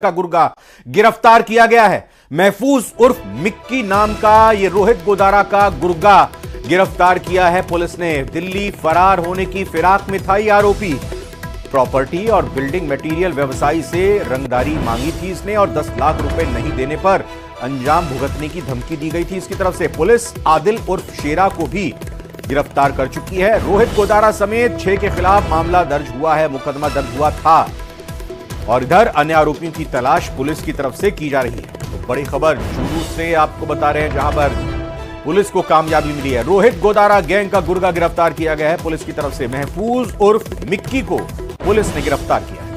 का गुर्गा गिरफ्तार किया गया है। महफूज उर्फ मिक्की नाम का ये रोहित गोदारा का गुर्गा गिरफ्तार किया है पुलिस ने। दिल्ली फरार होने की फिराक में था ये आरोपी। प्रॉपर्टी और बिल्डिंग मटेरियल व्यवसायी से रंगदारी मांगी थी इसने और 10 लाख रुपए नहीं देने पर अंजाम भुगतने की धमकी दी गई थी इसकी तरफ से। पुलिस आदिल उर्फ शेरा को भी गिरफ्तार कर चुकी है। रोहित गोदारा समेत 6 के खिलाफ मामला दर्ज हुआ है, मुकदमा दर्ज हुआ था और इधर अन्य आरोपियों की तलाश पुलिस की तरफ से की जा रही है। तो बड़ी खबर चूरू से आपको बता रहे हैं जहां पर पुलिस को कामयाबी मिली है। रोहित गोदारा गैंग का गुर्गा गिरफ्तार किया गया है पुलिस की तरफ से। महफूज उर्फ मिक्की को पुलिस ने गिरफ्तार किया है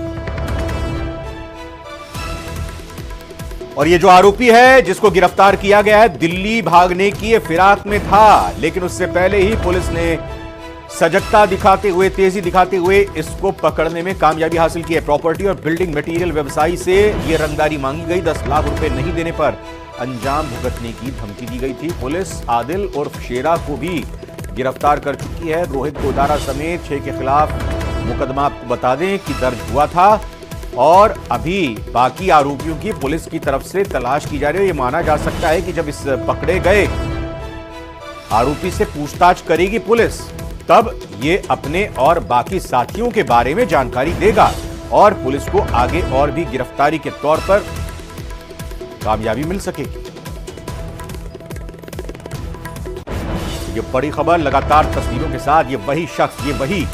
और ये जो आरोपी है जिसको गिरफ्तार किया गया है दिल्ली भागने की फिराक में था, लेकिन उससे पहले ही पुलिस ने सजगता दिखाते हुए, तेजी दिखाते हुए इसको पकड़ने में कामयाबी हासिल की है। प्रॉपर्टी और बिल्डिंग मटेरियल व्यवसायी से यह रंगदारी मांगी गई, 10 लाख रुपए नहीं देने पर अंजाम भुगतने की धमकी दी गई थी। पुलिस आदिल उर्फ शेरा को भी गिरफ्तार कर चुकी है। रोहित गोदारा समेत 6 के खिलाफ मुकदमा आपको बता दें कि दर्ज हुआ था और अभी बाकी आरोपियों की पुलिस की तरफ से तलाश की जा रही है। यह माना जा सकता है कि जब इस पकड़े गए आरोपी से पूछताछ करेगी पुलिस, तब ये अपने और बाकी साथियों के बारे में जानकारी देगा और पुलिस को आगे और भी गिरफ्तारी के तौर पर कामयाबी मिल सकेगी। ये बड़ी खबर लगातार तस्वीरों के साथ, ये वही शख्स, ये वही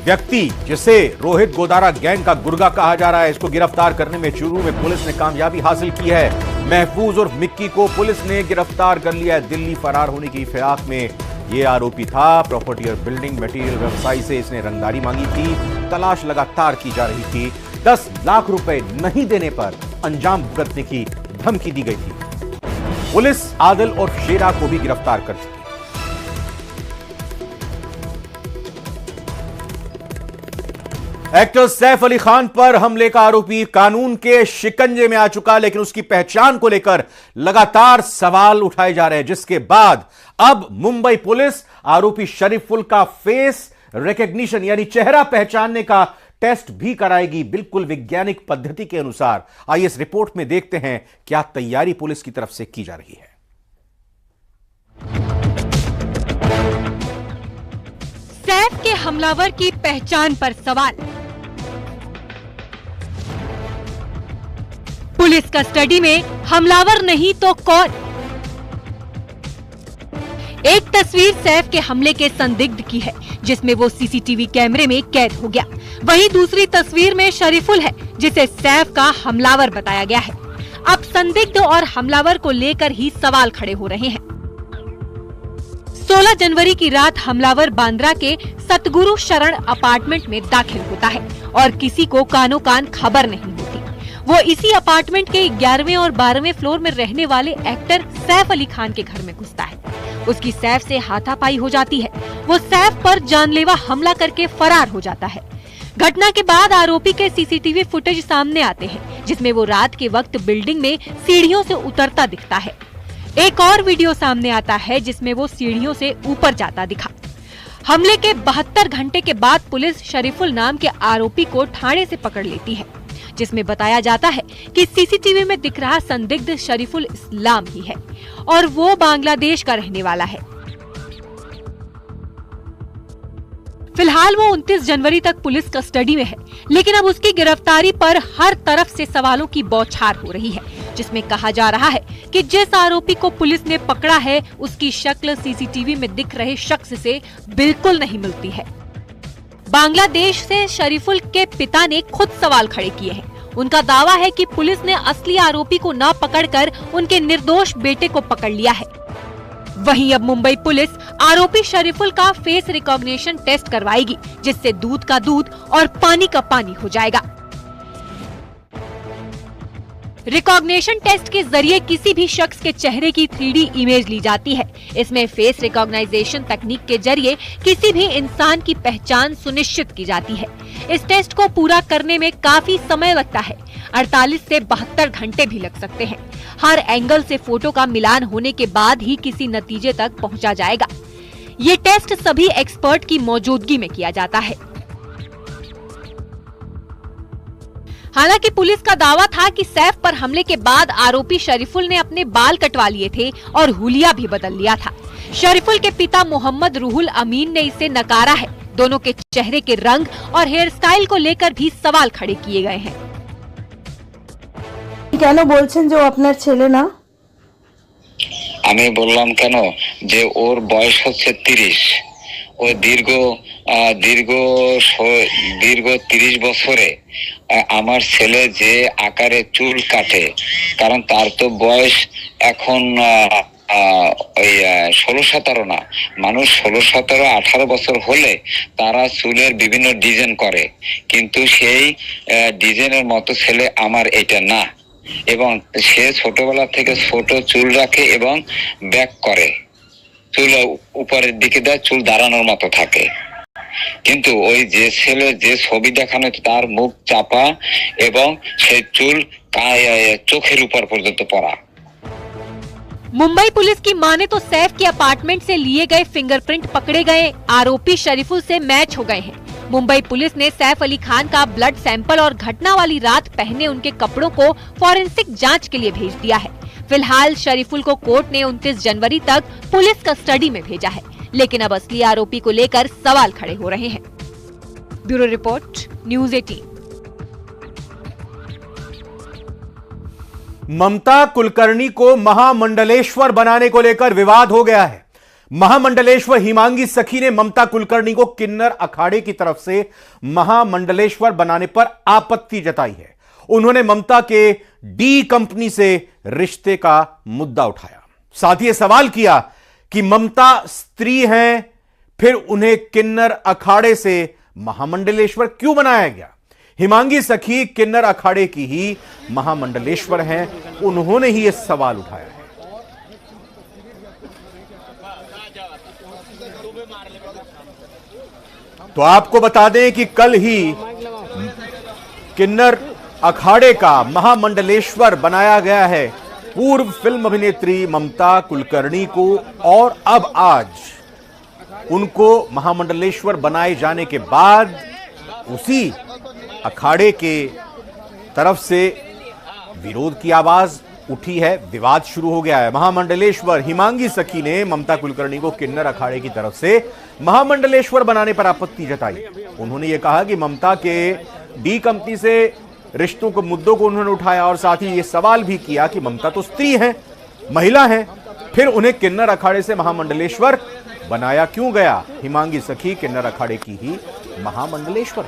व्यक्ति जिसे रोहित गोदारा गैंग का गुर्गा कहा जा रहा है, इसको गिरफ्तार करने में चूरू में पुलिस ने कामयाबी हासिल की है। महफूज और मिक्की को पुलिस ने गिरफ्तार कर लिया है। दिल्ली फरार होने की फिराक में ये आरोपी था। प्रॉपर्टी और बिल्डिंग मटेरियल व्यवसायी से इसने रंगदारी मांगी थी। तलाश लगातार की जा रही थी। 10 लाख रुपए नहीं देने पर अंजाम भुगतने की धमकी दी गई थी। पुलिस आदिल और शेरा को भी गिरफ्तार कर चुकी है। एक्टर सैफ अली खान पर हमले का आरोपी कानून के शिकंजे में आ चुका, लेकिन उसकी पहचान को लेकर लगातार सवाल उठाए जा रहे हैं, जिसके बाद अब मुंबई पुलिस आरोपी शरीफुल का फेस रिकॉग्निशन यानी चेहरा पहचानने का टेस्ट भी कराएगी, बिल्कुल वैज्ञानिक पद्धति के अनुसार। आइए इस रिपोर्ट में देखते हैं क्या तैयारी पुलिस की तरफ से की जा रही है। सैफ के हमलावर की पहचान पर सवाल। पुलिस कस्टडी में हमलावर नहीं तो कौन? एक तस्वीर सैफ के हमले के संदिग्ध की है, जिसमें वो सीसीटीवी कैमरे में कैद हो गया। वहीं दूसरी तस्वीर में शरीफुल है, जिसे सैफ का हमलावर बताया गया है। अब संदिग्ध और हमलावर को लेकर ही सवाल खड़े हो रहे हैं। 16 जनवरी की रात हमलावर बांद्रा के सतगुरु शरण अपार्टमेंट में दाखिल होता है और किसी को कानो कान खबर नहीं होती। वो इसी अपार्टमेंट के 11वें और 12वें फ्लोर में रहने वाले एक्टर सैफ अली खान के घर में घुसता है। उसकी सैफ से हाथापाई हो जाती है। वो सैफ पर जानलेवा हमला करके फरार हो जाता है। घटना के बाद आरोपी के सीसीटीवी फुटेज सामने आते हैं, जिसमें वो रात के वक्त बिल्डिंग में सीढ़ियों से उतरता दिखता है। एक और वीडियो सामने आता है जिसमें वो सीढ़ियों से ऊपर जाता दिखा। हमले के 72 घंटे के बाद पुलिस शरीफुल नाम के आरोपी को ठाणे से पकड़ लेती है, जिसमें बताया जाता है कि सीसीटीवी में दिख रहा संदिग्ध शरीफुल इस्लाम ही है और वो बांग्लादेश का रहने वाला है। फिलहाल वो 29 जनवरी तक पुलिस कस्टडी में है, लेकिन अब उसकी गिरफ्तारी पर हर तरफ से सवालों की बौछार हो रही है, जिसमें कहा जा रहा है कि जिस आरोपी को पुलिस ने पकड़ा है उसकी शक्ल सीसीटीवी में दिख रहे शख्स से बिल्कुल नहीं मिलती है। बांग्लादेश से शरीफुल के पिता ने खुद सवाल खड़े किए हैं। उनका दावा है कि पुलिस ने असली आरोपी को न पकड़कर उनके निर्दोष बेटे को पकड़ लिया है। वहीं अब मुंबई पुलिस आरोपी शरीफुल का फेस रिकॉग्निशन टेस्ट करवाएगी, जिससे दूध का दूध और पानी का पानी हो जाएगा। रिकॉग्निशन टेस्ट के जरिए किसी भी शख्स के चेहरे की 3D इमेज ली जाती है। इसमें फेस रिकॉग्नाइजेशन तकनीक के जरिए किसी भी इंसान की पहचान सुनिश्चित की जाती है। इस टेस्ट को पूरा करने में काफी समय लगता है, 48 से 72 घंटे भी लग सकते हैं। हर एंगल से फोटो का मिलान होने के बाद ही किसी नतीजे तक पहुंचा जाएगा। ये टेस्ट सभी एक्सपर्ट की मौजूदगी में किया जाता है। हालांकि पुलिस का दावा था कि सैफ पर हमले के बाद आरोपी शरीफुल ने अपने बाल कटवा लिए थे और हुलिया भी बदल लिया था। शरीफुल के पिता मोहम्मद रूहुल अमीन ने इसे नकारा है। दोनों के चेहरे के रंग और हेयर स्टाइल को लेकर भी सवाल खड़े किए गए हैं। কেন বলছেন যে ও আপনার ছেলে না? আমি বললাম কেন যে ওর বয়স হচ্ছে 30। ও দীর্ঘ 30 বছরে আমার ছেলে যে আকারে চুল কাটে, কারণ তার তো বয়স এখন 16-17 না, মানুষ 16-17-18 বছর হলে তারা চুলের বিভিন্ন ডিজাইন করে, কিন্তু সেই ডিজাইনের মতো ছেলে আমার এটা না। এবং সে ছোটবেলা থেকে ছোট চুল রাখে এবং ব্যাক করে, চুল উপরের দিকে দেয়, চুল দাঁড়ানোর মতো থাকে। কিন্তু ওই যে ছেলে যে ছবি দেখানো তার মুখ চাপা এবং সেই চুল চোখের উপর পর্যন্ত পড়া। मुंबई पुलिस की माने तो सैफ के अपार्टमेंट से लिए गए फिंगरप्रिंट पकड़े गए आरोपी शरीफुल से मैच हो गए हैं। मुंबई पुलिस ने सैफ अली खान का ब्लड सैंपल और घटना वाली रात पहने उनके कपड़ों को फॉरेंसिक जांच के लिए भेज दिया है। फिलहाल शरीफुल को कोर्ट ने 29 जनवरी तक पुलिस कस्टडी में भेजा है, लेकिन अब असली आरोपी को लेकर सवाल खड़े हो रहे हैं। Bureau report, news 18। ममता कुलकर्णी को महामंडलेश्वर बनाने को लेकर विवाद हो गया है। महामंडलेश्वर हिमांगी सखी ने ममता कुलकर्णी को किन्नर अखाड़े की तरफ से महामंडलेश्वर बनाने पर आपत्ति जताई है। उन्होंने ममता के डी कंपनी से रिश्ते का मुद्दा उठाया। साथ ही सवाल किया कि ममता स्त्री हैं, फिर उन्हें किन्नर अखाड़े से महामंडलेश्वर क्यों बनाया गया। हिमांगी सखी किन्नर अखाड़े की ही महामंडलेश्वर हैं, उन्होंने ही यह सवाल उठाया है। तो आपको बता दें कि कल ही किन्नर अखाड़े का महामंडलेश्वर बनाया गया है पूर्व फिल्म अभिनेत्री ममता कुलकर्णी को, और अब आज उनको महामंडलेश्वर बनाए जाने के बाद उसी अखाड़े के तरफ से विरोध की आवाज उठी है, विवाद शुरू हो गया है। महामंडलेश्वर हिमांगी सखी ने ममता कुलकर्णी को किन्नर अखाड़े की तरफ से महामंडलेश्वर बनाने पर आपत्ति जताई। उन्होंने ये कहा कि ममता के डी कंपनी से रिश्तों के मुद्दों को उन्होंने उठाया और साथ ही ये सवाल भी किया कि ममता तो स्त्री हैं, महिला हैं, फिर उन्हें किन्नर अखाड़े से महामंडलेश्वर बनाया क्यों गया। हिमांगी सखी किन्नर अखाड़े की ही महामंडलेश्वर।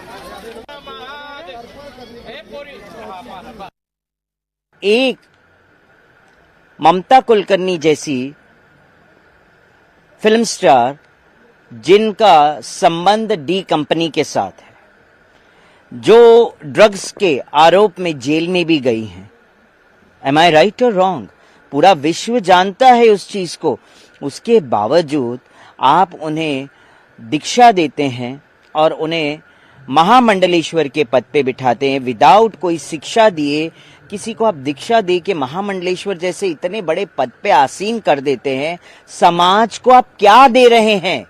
एक ममता कुलकर्णी जैसी फिल्म स्टार जिनका संबंध डी कंपनी के साथ है, जो ड्रग्स के आरोप में जेल में भी गई हैं, एम आई राइट और रॉन्ग, पूरा विश्व जानता है उस चीज को, उसके बावजूद आप उन्हें दीक्षा देते हैं और उन्हें महामंडलेश्वर के पद पे बिठाते हैं विदाउट कोई शिक्षा दिए। किसी को आप दीक्षा दे के महामंडलेश्वर जैसे इतने बड़े पद पे आसीन कर देते हैं। समाज को आप क्या दे रहे हैं,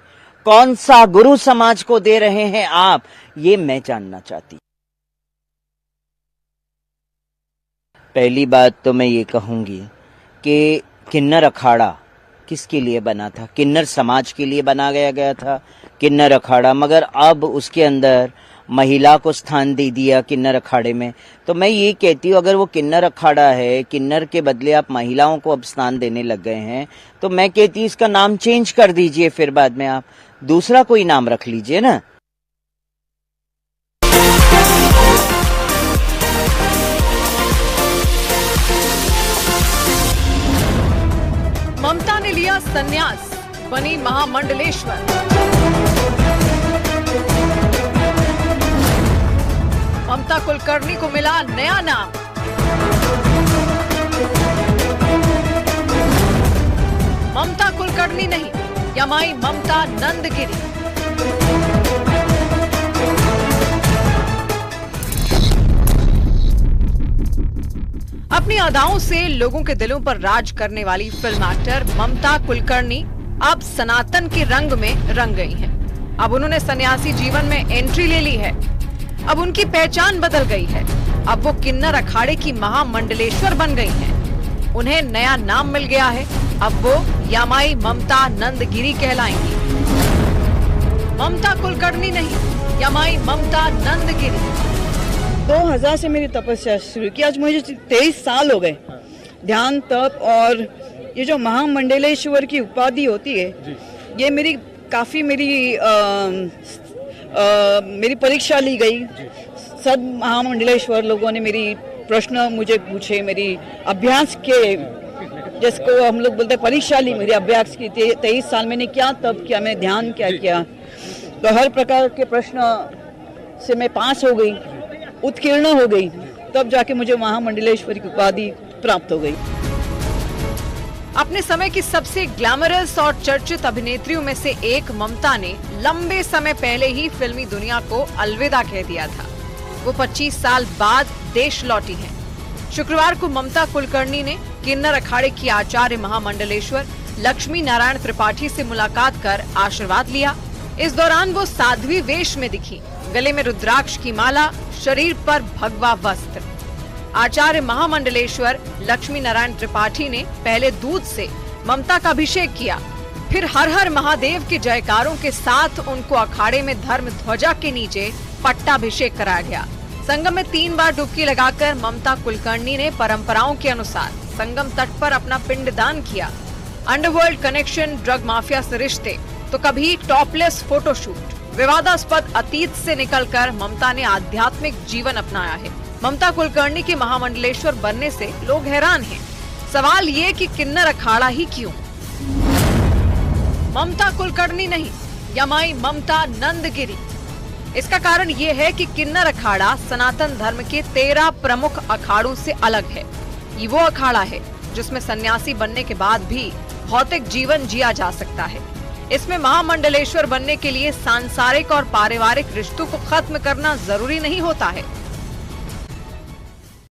कौन सा गुरु समाज को दे रहे हैं आप, ये मैं जानना चाहती। पहली बात तो मैं ये कहूंगी कि किन्नर अखाड़ा किसके लिए बना था, किन्नर समाज के लिए बनाया गया था किन्नर अखाड़ा, मगर अब उसके अंदर महिला को स्थान दे दिया किन्नर अखाड़े में। तो मैं ये कहती हूँ, अगर वो किन्नर अखाड़ा है, किन्नर के बदले आप महिलाओं को अब स्थान देने लग गए हैं, तो मैं कहती हूँ इसका नाम चेंज कर दीजिए, फिर बाद में आप दूसरा कोई नाम रख लीजिए ना। ममता ने लिया संन्यास, बनी महामंडलेश्वर। ममता कुलकर्णी को मिला नया नाम, ममता कुलकर्णी नहीं, यमाई ममता नंदगिरी। अपनी अदाओं से लोगों के दिलों पर राज करने वाली फिल्म एक्टर ममता कुलकर्णी अब सनातन के रंग में रंग गई हैं। अब उन्होंने सन्यासी जीवन में एंट्री ले ली है। अब उनकी पहचान बदल गई है। अब वो किन्नर अखाड़े की महामंडलेश्वर बन गई हैं। उन्हें नया नाम मिल गया है, अब वो यामाई ममता नंदगिरी कहलाएंगी। ममता कुलकर्णी नहीं, यामाई ममता नंदगिरी। 2000 से मेरी तपस्या शुरू की, आज मुझे 23 साल हो गए। ध्यान, तप और ये जो महामंडलेश्वर की उपाधि होती है, ये मेरी काफी मेरी परीक्षा ली गई। सब महामंडलेश्वर लोगों ने मेरी प्रश्न मुझे पूछे, मेरी अभ्यास के, जिसको हम लोग बोलते हैं परीक्षा ली, मेरी अभ्यास की। 23 साल मैंने क्या तप किया, मैंने ध्यान क्या किया, तो हर प्रकार के प्रश्न से मैं पास हो गई, उत्कीर्ण हो गई, तब जाके मुझे महामंडलेश्वरी की उपाधि प्राप्त हो गई। अपने समय की सबसे ग्लैमरस और चर्चित अभिनेत्रियों में से एक ममता ने लंबे समय पहले ही फिल्मी दुनिया को अलविदा कह दिया था। वो 25 साल बाद देश लौटी हैं। शुक्रवार को ममता कुलकर्णी ने किन्नर अखाड़े की आचार्य महामंडलेश्वर लक्ष्मी नारायण त्रिपाठी से मुलाकात कर आशीर्वाद लिया। इस दौरान वो साध्वी वेश में दिखी, गले में रुद्राक्ष की माला, शरीर पर भगवा वस्त्र। आचार्य महामंडलेश्वर लक्ष्मी नारायण त्रिपाठी ने पहले दूध से ममता का अभिषेक किया, फिर हर हर महादेव के जयकारों के साथ उनको अखाड़े में धर्म ध्वजा के नीचे पट्टाभिषेक कराया गया। संगम में 3 बार डुबकी लगाकर ममता कुलकर्णी ने परंपराओं के अनुसार संगम तट पर अपना पिंडदान किया। अंडरवर्ल्ड कनेक्शन, ड्रग माफिया से रिश्ते, तो कभी टॉपलेस फोटोशूट, विवादास्पद अतीत से निकलकर ममता ने आध्यात्मिक जीवन अपनाया है। ममता कुलकर्णी के महामंडलेश्वर बनने से लोग हैरान हैं। सवाल ये कि किन्नर अखाड़ा ही क्यों? ममता कुलकर्णी नहीं, यामाई ममता नंदगिरी। इसका कारण ये है कि किन्नर अखाड़ा सनातन धर्म के 13 प्रमुख अखाड़ों से अलग है। ये वो अखाड़ा है जिसमें सन्यासी बनने के बाद भी भौतिक जीवन जिया जा सकता है। इसमें महामंडलेश्वर बनने के लिए सांसारिक और पारिवारिक रिश्तों को खत्म करना जरूरी नहीं होता है।